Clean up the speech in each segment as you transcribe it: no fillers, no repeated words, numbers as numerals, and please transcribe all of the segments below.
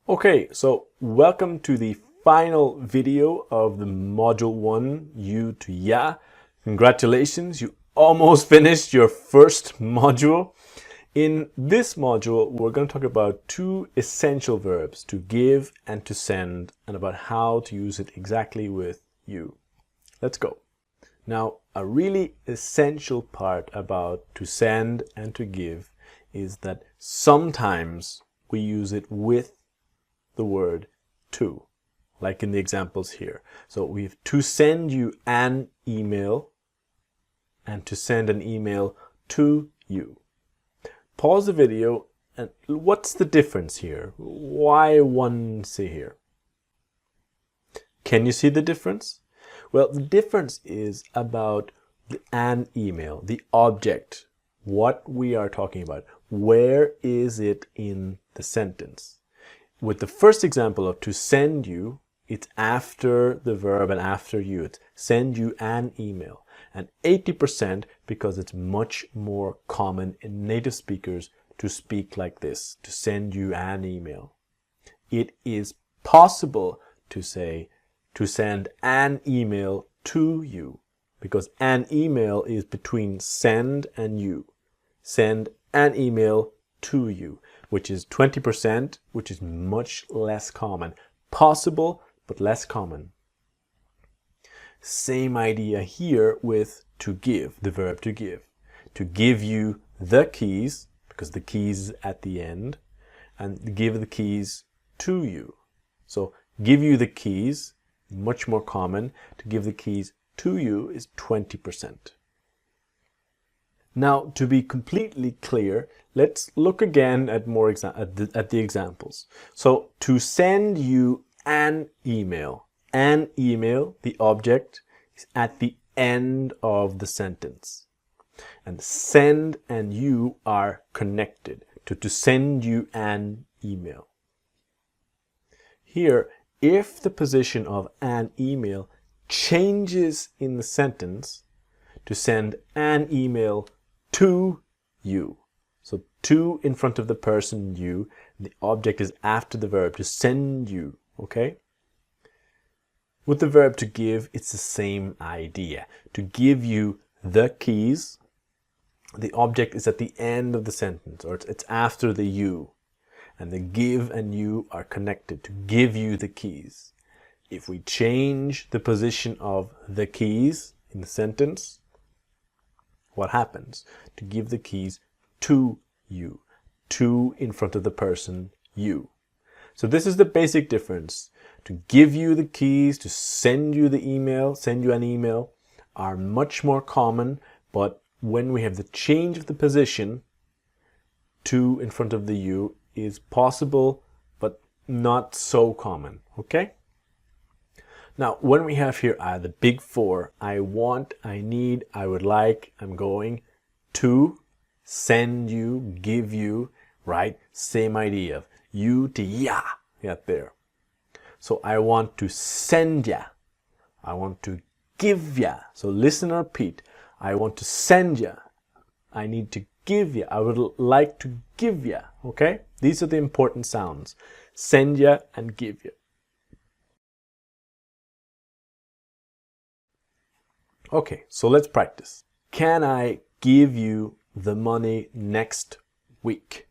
Okay, so welcome to the final video of the Module 1, You to Ya. Congratulations, you almost finished your first module. In this module, we're going to talk about two essential verbs, to give and to send, and about how to use it exactly with you. Let's go. Now, a really essential part about to send and to give is that sometimes we use it with the word to, like in the examples here. So we have to send you an email and to send an email to you. Pause the video and what's the difference here? Why one say here? Can you see the difference? Well, the difference is about an email, the object, what we are talking about. Where is it in the sentence? With the first example of to send you, it's after the verb and after you. It's send you an email. And 80% because it's much more common in native speakers to speak like this, to send you an email. It is possible to say to send an email to you because an email is between send and you. Send an email to you, which is 20%, which is much less common. Possible, but less common. Same idea here with to give, the verb to give. To give you the keys, because the keys is at the end, and give the keys to you. So give you the keys, much more common. To give the keys to you is 20%. Now, to be completely clear, let's look again at the examples. So, to send you an email, the object, is at the end of the sentence. And send and you are connected to send you an email. Here, if the position of an email changes in the sentence, to send an email to you. So to in front of the person you, the object is after the verb, to send you, okay? With the verb to give, it's the same idea. To give you the keys, the object is at the end of the sentence, or it's after the you. And the give and you are connected, to give you the keys. If we change the position of the keys in the sentence, what happens? To give the keys to you. To in front of the person you. So this is the basic difference. To give you the keys, to send you the email, send you an email, are much more common, but when we have the change of the position, to in front of the you is possible, but not so common, okay? Now, when we have here the big four, I want, I need, I would like, I'm going, to, send you, give you, right? Same idea of you to ya, get there. So I want to send ya. I want to give ya. So listen and repeat. I want to send ya. I need to give ya. I would like to give ya, okay? These are the important sounds. Send ya and give ya. Okay, so let's practice. Can I give you the money next week?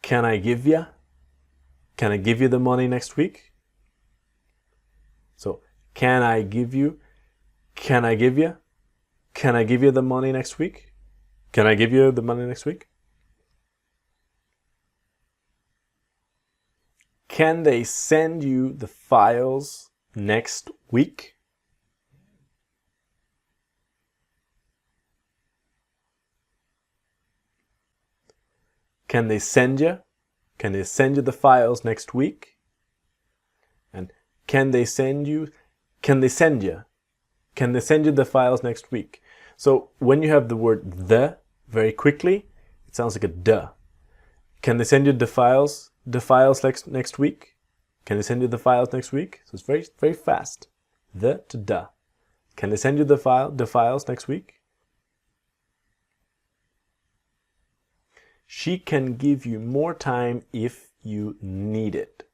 Can I give ya? Can I give you the money next week? So, can I give you? Can I give ya? Can I give you the money next week? Can I give you the money next week? Can they send you the files next week? Can they send you? Can they send you the files next week? And can they send you? Can they send you? Can they send you the files next week? So when you have the word the very quickly, it sounds like a duh. Can they send you the files next week? Can they send you the files next week? So it's very, very fast. The to da. Can they send you the files next week? She can give you more time if you need it.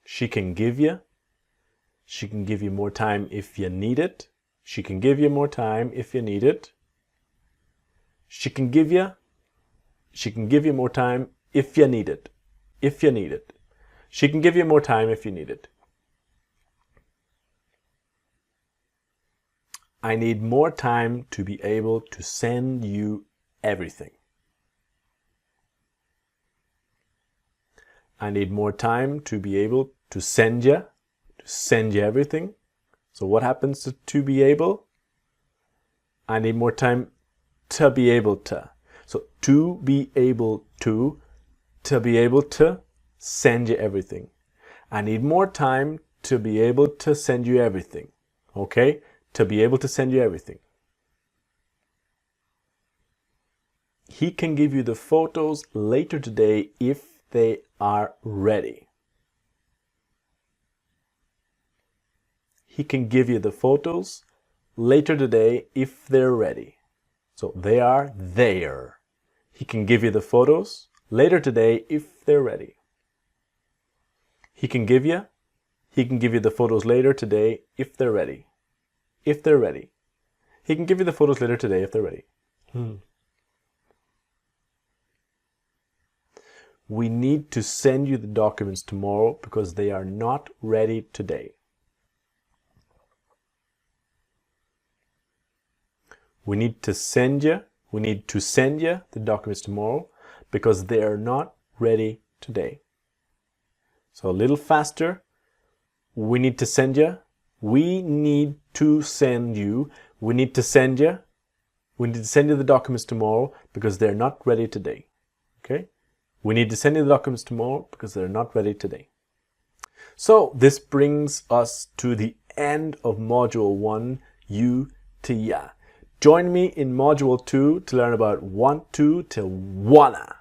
She can give you more time if you need it. She can give you more time if you need it. She can give you more time if you need it. If you need it. She can give you more time if you need it. I need more time to be able to send you everything. I need more time to be able to send you everything. So what happens to be able? I need more time to be able to. So to be able to be able to send you everything. I need more time to be able to send you everything. Okay? To be able to send you everything. He can give you the photos later today if they are ready. He can give you the photos later today if they're ready. So they are there. He can give you the photos later today if they're ready. He can give you the photos later today if they're ready. If they're ready. He can give you the photos later today if they're ready. We need to send you the documents tomorrow because they are not ready today. We need to send you the documents tomorrow because they are not ready today. So a little faster. We need to send you. We need to send you the documents tomorrow because they're not ready today. Okay? We need to send you the documents tomorrow because they're not ready today. So this brings us to the end of Module 1, you to ya. Join me in Module 2 to learn about want to wanna.